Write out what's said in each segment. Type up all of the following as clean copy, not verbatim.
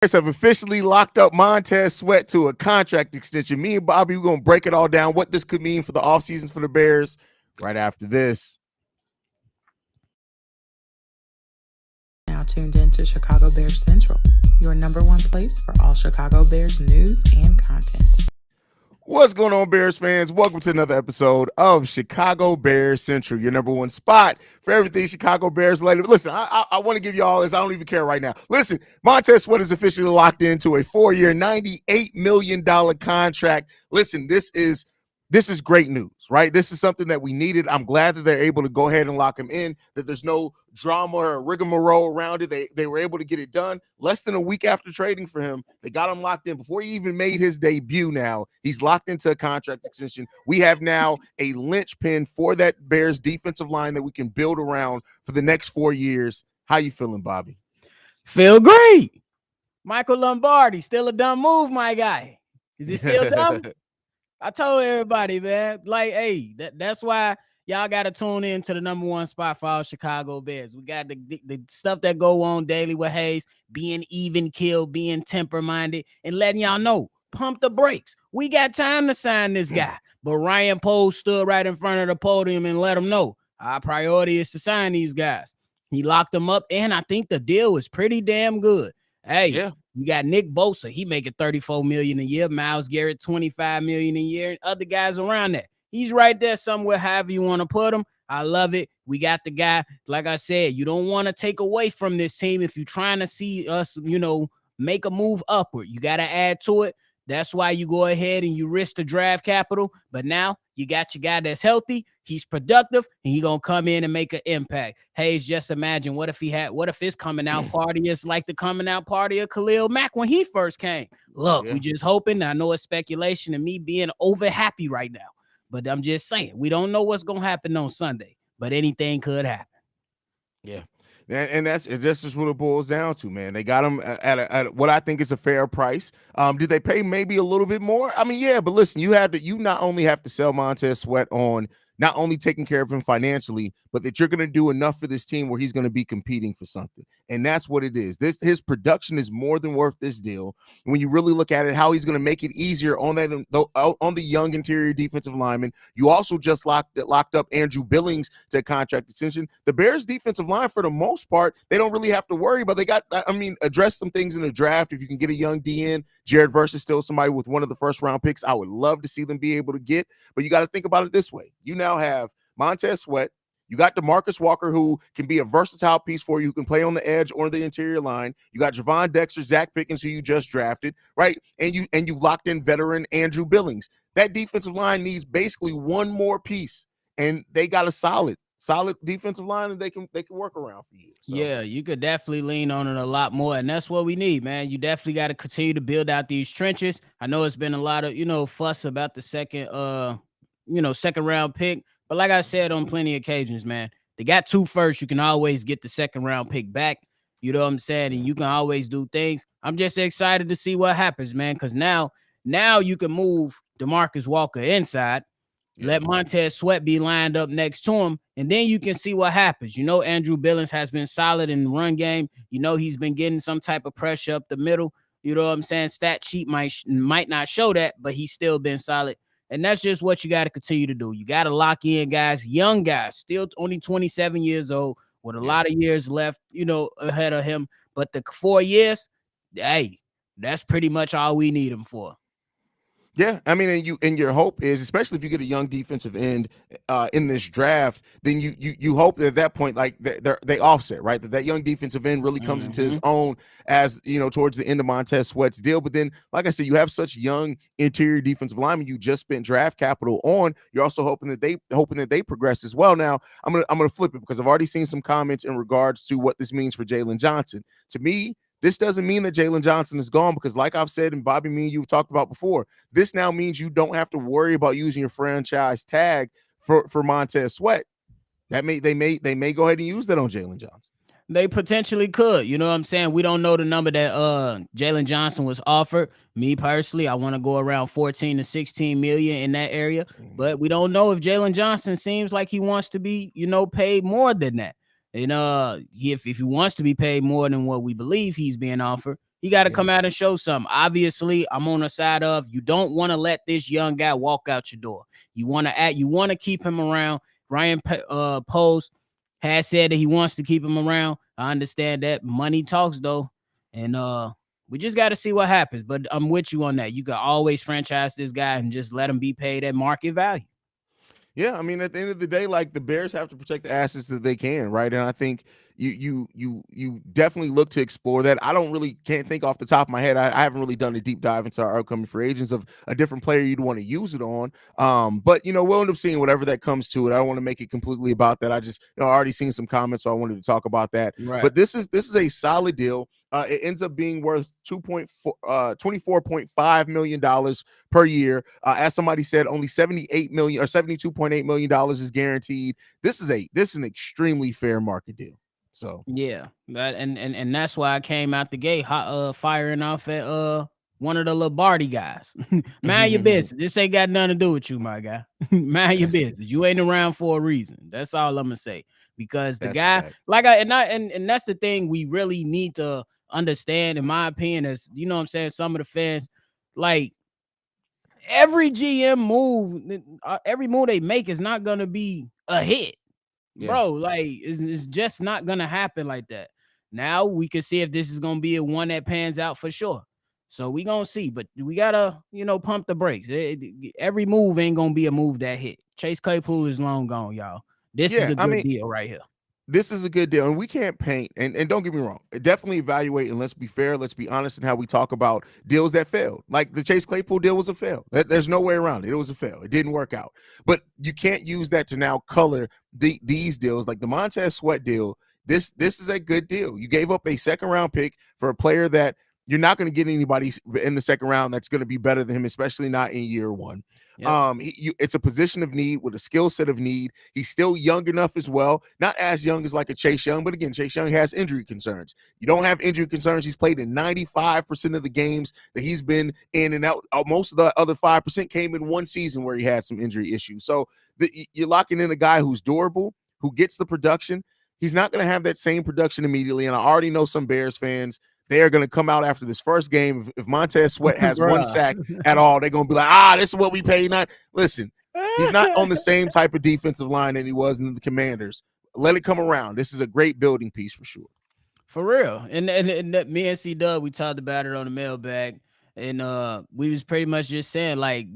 Bears have officially locked up Montez Sweat to a contract extension. Me and Bobby, we're going to break it all down, what this could mean for the offseason for the Bears right after this. Now tuned into Chicago Bears Central, your number one place for all Chicago Bears news and content. What's going on, Bears fans? Welcome to another episode of Chicago Bears Central, your number one spot for everything Chicago Bears related. Listen, I want to give you all this. I don't even care right now. Listen, Montez Sweat is officially locked into a 4-year, $98 million contract. Listen, this is great news, right? This is something that we needed. I'm glad that they're able to go ahead and lock him in, that there's no drama or rigmarole around it. They were able to get it done less than a week after trading for him. They got him locked in before he even made his debut. Now he's locked into a contract extension. We have now a linchpin for that Bears defensive line that we can build around for the next 4 years. How you feeling, Bobby? Feel great. Michael Lombardi, still a dumb move, my guy. Is he still dumb? I told everybody, man, like, hey, that's why y'all got to tune in to the number one spot for all Chicago Bears. We got the stuff that go on daily with Haize, being even killed, being temper-minded, and letting y'all know, pump the brakes. We got time to sign this guy. But Ryan Poles stood right in front of the podium and let him know our priority is to sign these guys. He locked them up, and I think the deal is pretty damn good. Hey, yeah. You got Nick Bosa. He making $34 million a year. Myles Garrett, $25 million a year. And other guys around that. He's right there somewhere, however you want to put him. I love it. We got the guy. Like I said, you don't want to take away from this team if you're trying to see us, make a move upward. You got to add to it. That's why you go ahead and you risk the draft capital. But now you got your guy that's healthy. He's productive, and he's going to come in and make an impact. Haize, just imagine what if his coming out party is like the coming out party of Khalil Mack when he first came. Look, we just hoping. I know it's speculation and me being over happy right now. But I'm just saying, we don't know what's going to happen on Sunday, but anything could happen. Yeah. And that's just what it boils down to, man. They got him at what I think is a fair price. Did they pay maybe a little bit more? I mean, yeah, but listen, you not only have to sell Montez Sweat on not only taking care of him financially, but that you're going to do enough for this team where he's going to be competing for something. And that's what it is. His production is more than worth this deal. When you really look at it, how he's going to make it easier on the young interior defensive lineman. You also just locked up Andrew Billings to a contract extension. The Bears defensive line, for the most part, they don't really have to worry, but they got, address some things in the draft. If you can get a young DN, Jared Verse is still somebody with one of the first round picks I would love to see them be able to get. But you got to think about it this way. You now have Montez Sweat. You got DeMarcus Walker, who can be a versatile piece for you, who can play on the edge or the interior line. You got Javon Dexter, Zach Pickens, who you just drafted, right? And you've locked in veteran Andrew Billings. That defensive line needs basically one more piece, and they got a solid defensive line that they can work around for you. So. Yeah, you could definitely lean on it a lot more, and that's what we need, man. You definitely got to continue to build out these trenches. I know it's been a lot of fuss about the second round pick. But like I said on plenty of occasions, man, they got 2 firsts. You can always get the second round pick back. You know what I'm saying? And you can always do things. I'm just excited to see what happens, man, because now you can move DeMarcus Walker inside, let Montez Sweat be lined up next to him, and then you can see what happens. Andrew Billings has been solid in the run game. He's been getting some type of pressure up the middle. You know what I'm saying? Stat sheet might not show that, but he's still been solid. And that's just what you got to continue to do. You got to lock in guys, young guys, still only 27 years old with a lot of years left, ahead of him. But the 4 years, hey, that's pretty much all we need him for. Yeah, and your hope is, especially if you get a young defensive end in this draft, then you hope that at that point, like they offset, right? That young defensive end really comes into his own as towards the end of Montez Sweat's deal. But then, like I said, you have such young interior defensive linemen you just spent draft capital on. You're also hoping that they progress as well. Now, I'm gonna flip it because I've already seen some comments in regards to what this means for Jaylen Johnson. To me, this doesn't mean that Jaylen Johnson is gone because, like I've said, and Bobby, me and you've talked about before, this now means you don't have to worry about using your franchise tag for Montez Sweat. They may go ahead and use that on Jaylen Johnson. They potentially could. You know what I'm saying? We don't know the number that Jaylen Johnson was offered. Me personally, I want to go around 14 to 16 million in that area, but we don't know if Jaylen Johnson seems like he wants to be, paid more than that. And if he wants to be paid more than what we believe he's being offered, He got to Yeah. come out and show something. Obviously, I'm on the side of you don't want to let this young guy walk out your door. You want to keep him around. Ryan Post has said that he wants to keep him around. I understand that. Money talks though. And we just got to see what happens. But I'm with you on that. You can always franchise this guy and just let him be paid at market value. Yeah, I mean, at the end of the day, like the Bears have to protect the assets that they can, right? And I think you definitely look to explore that. I don't really can't think off the top of my head. I haven't really done a deep dive into our upcoming free agents of a different player you'd want to use it on. But we'll end up seeing whatever that comes to it. I don't want to make it completely about that. I just already seen some comments, so I wanted to talk about that. Right. But this is a solid deal. It ends up being worth $24.5 million per year. As somebody said, only 78 million or $72.8 million is guaranteed. This is an extremely fair market deal. So Yeah, and that's why I came out the gate firing off at one of the Lombardi guys. Mind your business. This ain't got nothing to do with you, my guy. Mind your that's business. You ain't around for a reason. That's all I'm gonna say. Because the that's a guy, fact. like I and that's the thing we really need to understand, in my opinion, is what I'm saying, some of the fans, like every GM move, every move they make is not gonna be a hit. Yeah. Bro, like it's just not gonna happen like that. Now we can see if this is gonna be a one that pans out for sure. So we gonna see, but we gotta pump the brakes. Every move ain't gonna be a move that hit. Chase Claypool is long gone, y'all. This is Yeah. a I good mean, deal right here. this is a good deal, and we can't paint and don't get me wrong, definitely evaluate, and let's be fair, let's be honest in how we talk about deals that failed. Like the Chase Claypool deal was a fail. There's no way around it. It was a fail. It didn't work out. But you can't use that to now color these deals. Like the Montez Sweat deal, this is a good deal. You gave up a second round pick for a player that you're not going to get anybody in the second round that's going to be better than him, especially not in year one. Yep. It's a position of need with a skill set of need. He's still young enough as well, not as young as like a Chase Young, but again, Chase Young has injury concerns. You don't have injury concerns. He's played in 95% of the games that he's been in and out. Most of the other 5% came in one season where he had some injury issues. So you're locking in a guy who's durable, who gets the production. He's not going to have that same production immediately, and I already know some Bears fans, they are going to come out after this first game. If Montez Sweat has one Bruh. sack at all, they're going to be like, this is what we paid. Not listen, he's not on the same type of defensive line that he was in the Commanders. Let it come around. This is a great building piece for sure. For real. And me and C Dub, we talked about it on the mailbag. And we was pretty much just saying, like,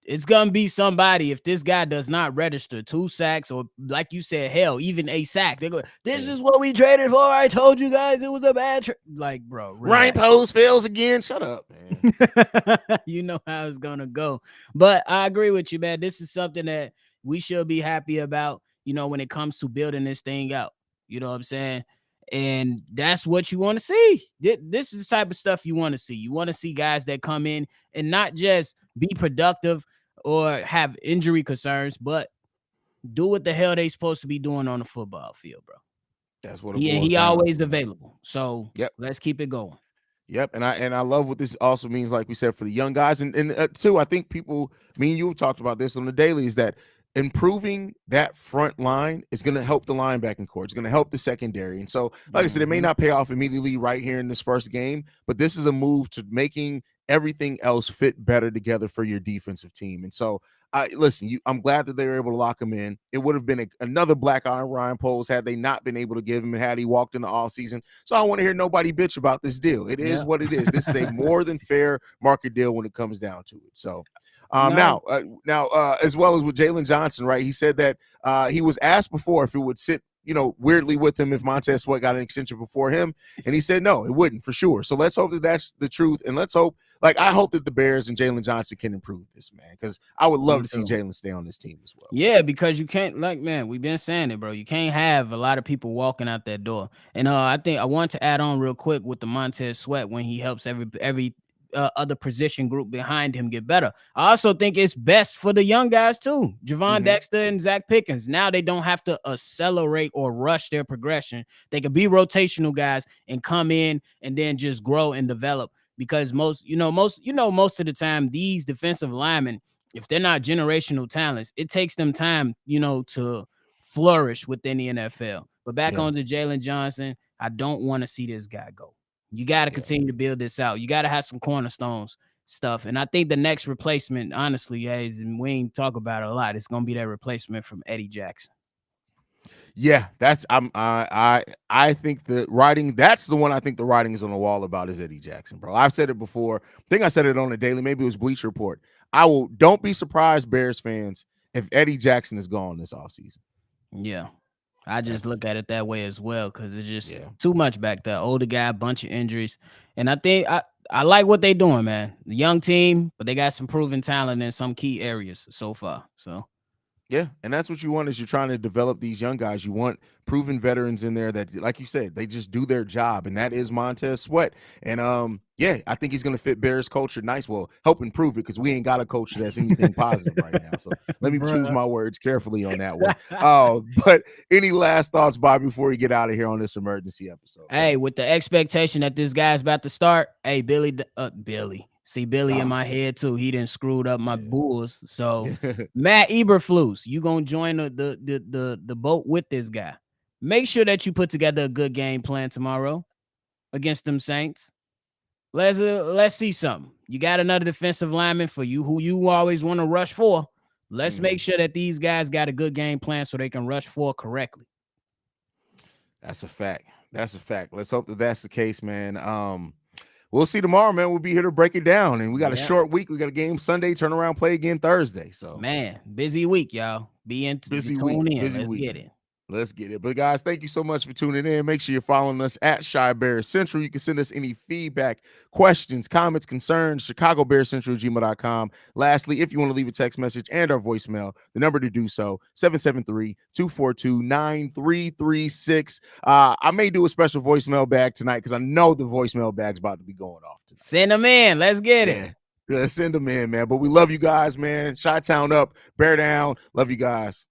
it's gonna be somebody if this guy does not register 2 sacks, or like you said, hell, even a sack. They go, this is what we traded for. I told you guys it was a bad trade. Like, bro, Ryan relax. Post fails again. Shut up, man. You know how it's gonna go. But I agree with you, man. This is something that we should be happy about, when it comes to building this thing out. You know what I'm saying? And that's what you want to see. This is the type of stuff you want to see. You want to see guys that come in and not just be productive or have injury concerns, but do what the hell they supposed to be doing on the football field, bro. That's what it Yeah, boils he down always to, man. available. So Yep. let's keep it going. Yep, and I love what this also means, like we said, for the young guys, and too. I think people, me and you have talked about this on the daily, is that improving that front line is going to help the linebacking core. It's going to help the secondary, and so, like I said, it may not pay off immediately right here in this first game, but this is a move to making everything else fit better together for your defensive team. And so, I'm glad that they were able to lock him in. It would have been another black eye on Ryan Poles had they not been able to give him, had he walked in the off season. So I don't want to hear nobody bitch about this deal. It is what it is. This is a more than fair market deal when it comes down to it. So now, as well as with Jaylen Johnson, right? He said that he was asked before if it would sit, weirdly with him if Montez Sweat got an extension before him, and he said no, it wouldn't for sure. So let's hope that that's the truth, and let's hope. Like, I hope that the Bears and Jaylen Johnson can improve this, man, because I would love to see Jaylen stay on this team as well. Yeah, because you can't, like, man, we've been saying it, bro. You can't have a lot of people walking out that door. And I think I want to add on real quick with the Montez Sweat when he helps every other position group behind him get better. I also think it's best for the young guys too, Javon Dexter and Zach Pickens. Now they don't have to accelerate or rush their progression. They can be rotational guys and come in and then just grow and develop. Because most of the time, these defensive linemen, if they're not generational talents, it takes them time, to flourish within the NFL. But back on to Jaylen Johnson, I don't want to see this guy go. You got to Yeah. continue to build this out. You got to have some cornerstones stuff. And I think the next replacement, honestly, and we ain't talk about it a lot, it's gonna be that replacement from Eddie Jackson. Yeah, I think the writing, that's the one I think the writing is on the wall about, is Eddie Jackson, bro. I've said it before. I think I said it on the daily, maybe it was Bleacher Report. Don't be surprised, Bears fans, if Eddie Jackson is gone this offseason. Yeah. I just look at it that way as well, because it's just Yeah. too much back there. Older guy, bunch of injuries. And I think I like what they doing, man. The young team, but they got some proven talent in some key areas so far. So Yeah, and that's what you want, is you're trying to develop these young guys. You want proven veterans in there that, like you said, they just do their job, and that is Montez Sweat. And yeah, I think he's going to fit Bears culture nice. Well, help improve it, because we ain't got a culture that's anything positive right now. So let me choose my words carefully on that one. But any last thoughts, Bob, before we get out of here on this emergency episode? Hey, with the expectation that this guy's about to start, hey, Billy. See Billy in my head too. He done screwed up my Bulls. So Matt Eberflus, you gonna join the boat with this guy. Make sure that you put together a good game plan tomorrow against them Saints. Let's see something. You got another defensive lineman for you who you always want to rush for. Let's make sure that these guys got a good game plan so they can rush for correctly. That's a fact. That's a fact. Let's hope that that's the case, man. We'll see tomorrow, man. We'll be here to break it down. And we got a short week. We got a game Sunday, turn around, play again Thursday. So, man, busy week, y'all. Busy tune week. in. Busy Let's week. get it. Let's get it. But guys, thank you so much for tuning in. Make sure you're following us at Chi Bears Central. You can send us any feedback, questions, comments, concerns, ChicagoBearsCentral@gmail.com. Lastly, if you want to leave a text message and our voicemail, the number to do so, 773-242-9336. I may do a special voicemail bag tonight, because I know the voicemail bag's about to be going off tonight. Send them in. Let's get it. Yeah, send them in, man. But we love you guys, man. Chi-Town up, Bear down. Love you guys.